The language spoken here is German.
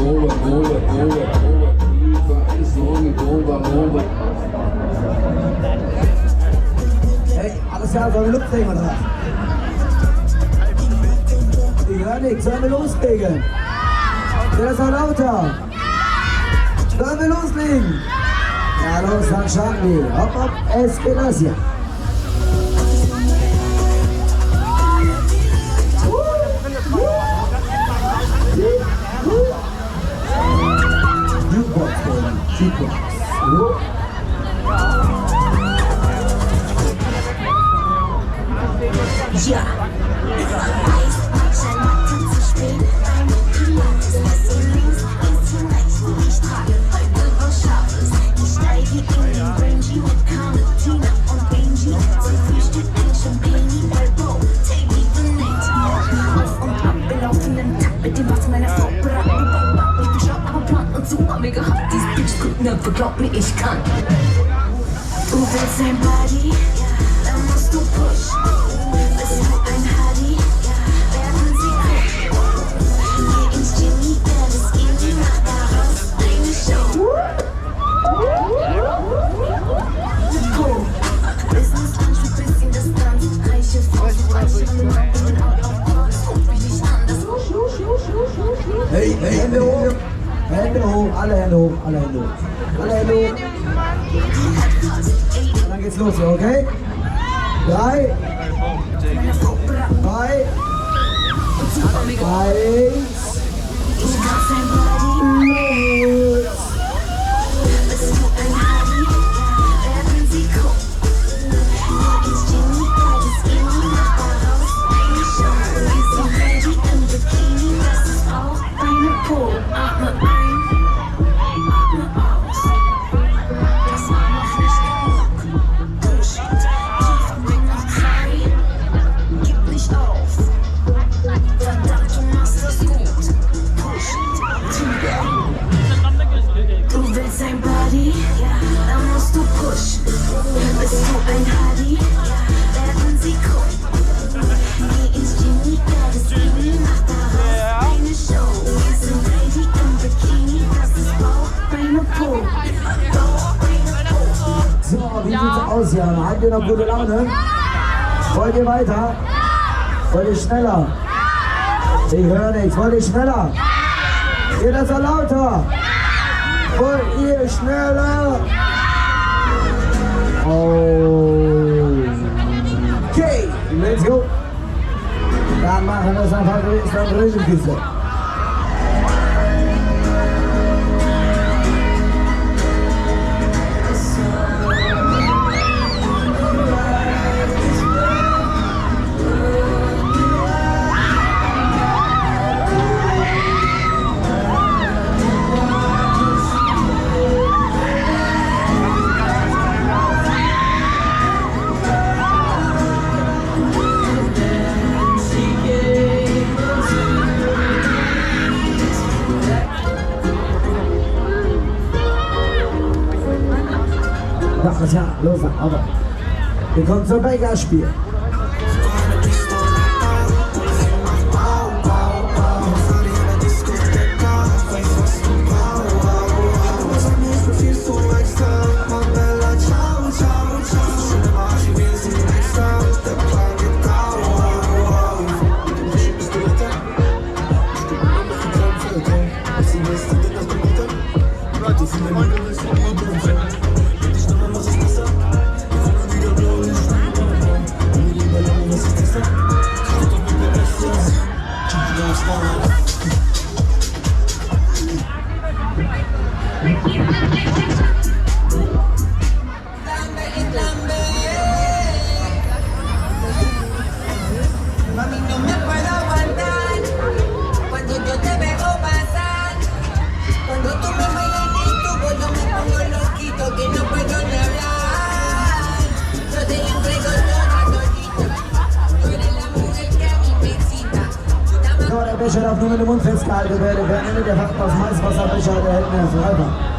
Hey, alles klar, sollen wir loslegen oder was? Ich höre nichts, sollen wir loslegen? Wird das noch lauter? Sollen wir loslegen? Ja, los, dann starten wir. Hopp, hopp, es geht los hier. Jukebox, Baby, Jukebox. Ja. Glaub mir, ich kann. Du willst ein Body, dann musst du push. Bist du ein Hardy, werden sie quick. Geh ins Genie, wer das Indie macht daraus eine Show. Business Lunch, ein bisschen Distanz. Reiche Frau, reiche Männer, ich bin out of box. Ruf mich nicht an, das Hey, hey, Hände hoch. Hände hoch, alle Hände hoch, alle Hände hoch. Alle Hände hoch. Und dann geht's los, okay? 3, 2, 1. Ja, habt ihr noch gute Laune? Wollt ihr weiter? Wollt ihr schneller? Ich höre nichts. Wollt ihr schneller? Geht das noch lauter? Wollt ihr schneller? Okay, let's go. Dann machen wir das einfach eine Riesenkiste. Ja, los, aber wir kommen zum Bäckerspiel. Becher darf nur mit dem Mund festgehalten werden. Wer nennt der Fachpass Maiswasserbecher, der hält mehr so weiter.